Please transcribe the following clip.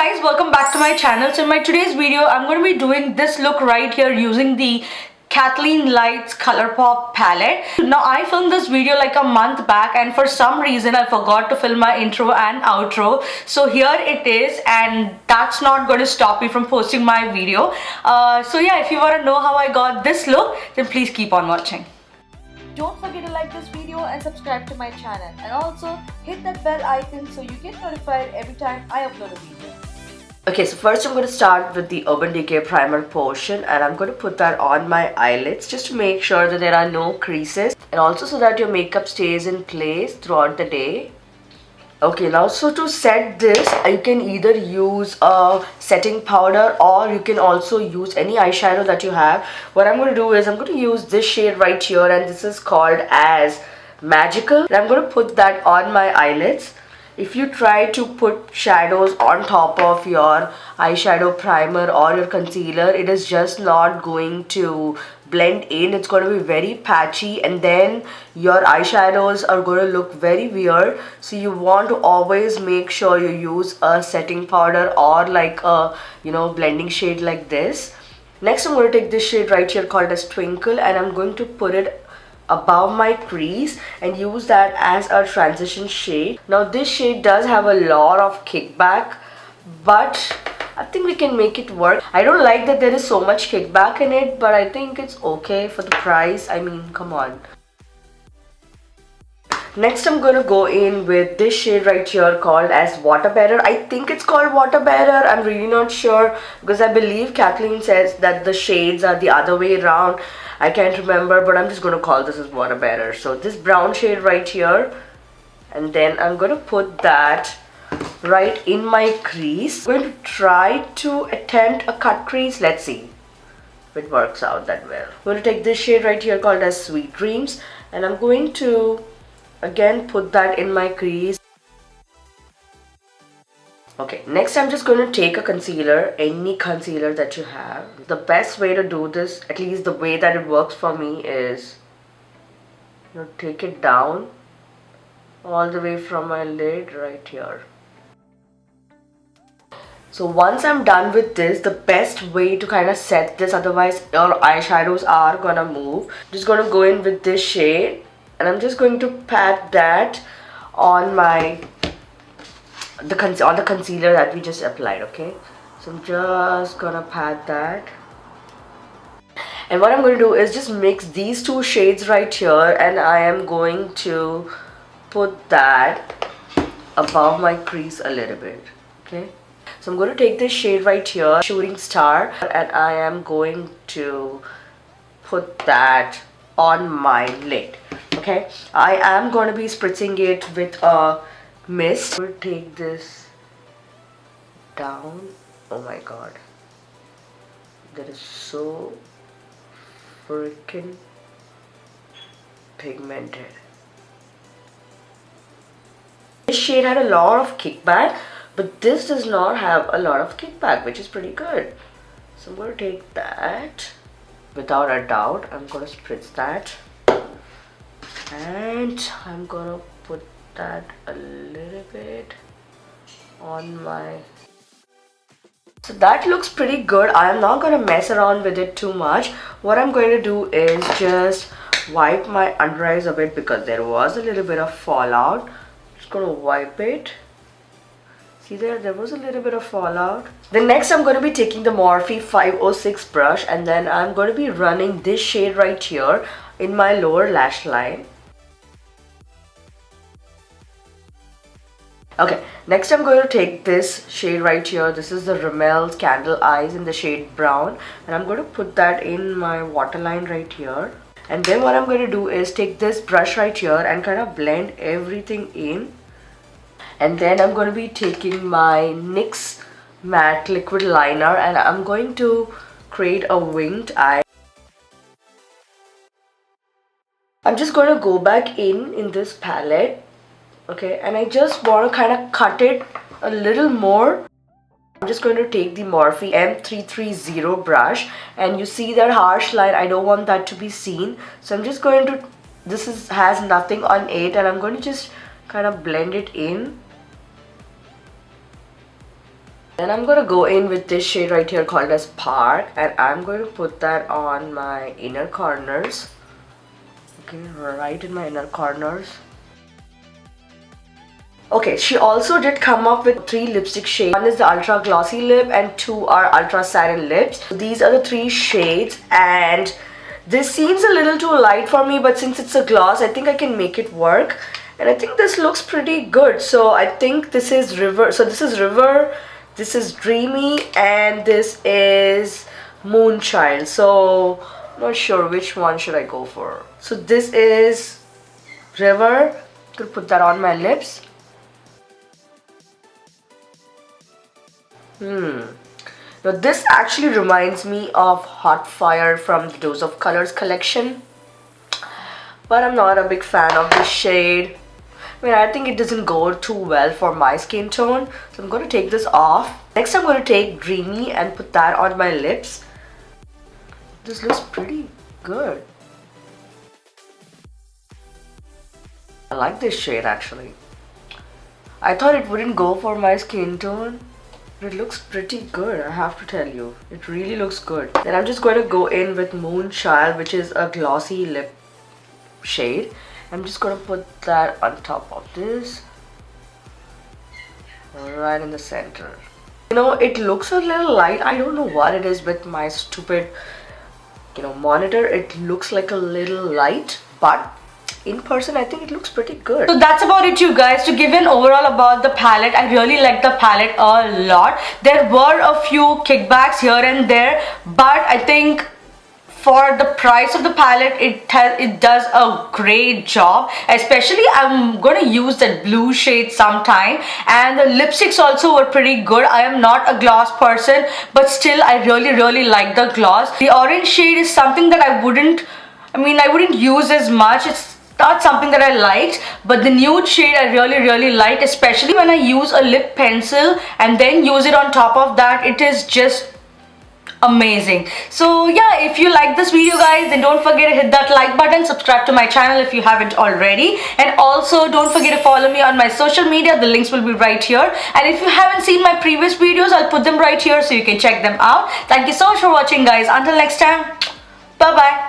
guys, welcome back to my channel. So in my today's video I'm going to be doing this look right here using the Kathleen Lights Colourpop palette. Now I filmed this video like a month back and for some reason I forgot to film my intro and outro. So here it is, and that's not going to stop me from posting my video. So yeah, if you want to know how I got this look, then please keep on watching. Don't forget to like this video and subscribe to my channel, and also hit that bell icon so you get notified every time I upload a video. Okay, so first I'm going to start with the Urban Decay primer portion, and I'm going to put that on my eyelids just to make sure that there are no creases and also so that your makeup stays in place throughout the day. Okay, now so to set this, you can either use a setting powder or you can also use any eyeshadow that you have. What I'm going to do is I'm going to use this shade right here, and this is called as Magical. And I'm going to put that on my eyelids. If you try to put shadows on top of your eyeshadow primer or your concealer, it is just not going to blend in. It's going to be very patchy, and then your eyeshadows are going to look very weird. So you want to always make sure you use a setting powder or like a blending shade like this. Next I'm going to take this shade right here called as Twinkle, and I'm going to put it above my crease and use that as a transition shade. Now this shade does have a lot of kickback, but I think we can make it work. I don't like that there is so much kickback in it, but I think it's okay for the price. I mean, come on. Next I'm going to go in with this shade right here called as Water Bearer. I think it's called Water Bearer. I'm really not sure because I believe Kathleen says that the shades are the other way around. I can't remember, but I'm just going to call this as Water Bearer. So this brown shade right here, and then I'm going to put that right in my crease. I'm going to try to attempt a cut crease. Let's see if it works out that well. I'm going to take this shade right here called as Sweet Dreams, and I'm going to again put that in my crease. Okay, next I'm just going to take a concealer, any concealer that you have. The best way to do this, at least the way that it works for me, is take it down all the way from my lid right here. So once I'm done with this, the best way to kind of set this, otherwise your eyeshadows are gonna move. I'm just gonna go in with this shade, and I'm just going to pat that on the concealer that we just applied. Okay, so I'm just gonna pat that, and what I'm going to do is just mix these two shades right here, and I am going to put that above my crease a little bit. Okay, so I'm going to take this shade right here, Shooting Star, and I am going to put that on my lid. Okay, I am going to be spritzing it with a mist. We'll take this down. Oh my god, that is so freaking pigmented. This shade had a lot of kickback, but this does not have a lot of kickback, which is pretty good. So I'm going to take that. Without a doubt, I'm going to spritz that, and I'm going to put that a little bit on my... So that looks pretty good. I am not going to mess around with it too much. What I'm going to do is just wipe my under eyes a bit because there was a little bit of fallout. Just going to wipe it. See there was a little bit of fallout. Then next I'm going to be taking the Morphe 506 brush, and then I'm going to be running this shade right here in my lower lash line. Okay, next I'm going to take this shade right here. This is the Rimmel's Candle Eyes in the shade brown, and I'm going to put that in my waterline right here. And then what I'm going to do is take this brush right here and kind of blend everything in. And then I'm going to be taking my NYX matte liquid liner, and I'm going to create a winged eye. I'm just going to go back in this palette. Okay, and I just want to kind of cut it a little more. I'm just going to take the Morphe M330 brush, and you see that harsh line, I don't want that to be seen. So I'm just going to, has nothing on it, and I'm going to just kind of blend it in. Then I'm going to go in with this shade right here called as Park, and I'm going to put that on my inner corners. Okay, right in my inner corners. Okay, she also did come up with 3 lipstick shades. One is the ultra glossy lip and 2 are ultra satin lips. So these are the 3 shades, and this seems a little too light for me, but since it's a gloss, I think I can make it work. And I think this looks pretty good. So I think this is River. So this is River, this is Dreamy, and this is Moonchild. So I'm not sure which one should I go for. So this is River. I'm gonna put that on my lips. Now this actually reminds me of Hot Fire from the Dose of Colors collection, but I'm not a big fan of this shade. I mean, I think it doesn't go too well for my skin tone, so I'm going to take this off. Next I'm going to take Dreamy and put that on my lips. This looks pretty good. I like this shade actually. I thought it wouldn't go for my skin tone, but it looks pretty good, I have to tell you. It really looks good. Then I'm just going to go in with Moonchild, which is a glossy lip shade. I'm just going to put that on top of this, right in the center. You know, it looks a little light. I don't know what it is with my stupid, monitor. It looks like a little light, but in person I think it looks pretty good. So that's about it, you guys. To give an overall about the palette, I really like the palette a lot. There were a few kickbacks here and there, but I think for the price of the palette, it does a great job. Especially I'm gonna use that blue shade sometime, and the lipsticks also were pretty good. I am not a gloss person, but still I really like the gloss. The orange shade is something that I wouldn't use as much. It's not something that I liked, but the nude shade I really liked, especially when I use a lip pencil and then use it on top of that. It is just amazing. So yeah, if you like this video, guys, then don't forget to hit that like button, subscribe to my channel if you haven't already, and also don't forget to follow me on my social media. The links will be right here, and if you haven't seen my previous videos, I'll put them right here so you can check them out. Thank you so much for watching, guys. Until next time, bye bye.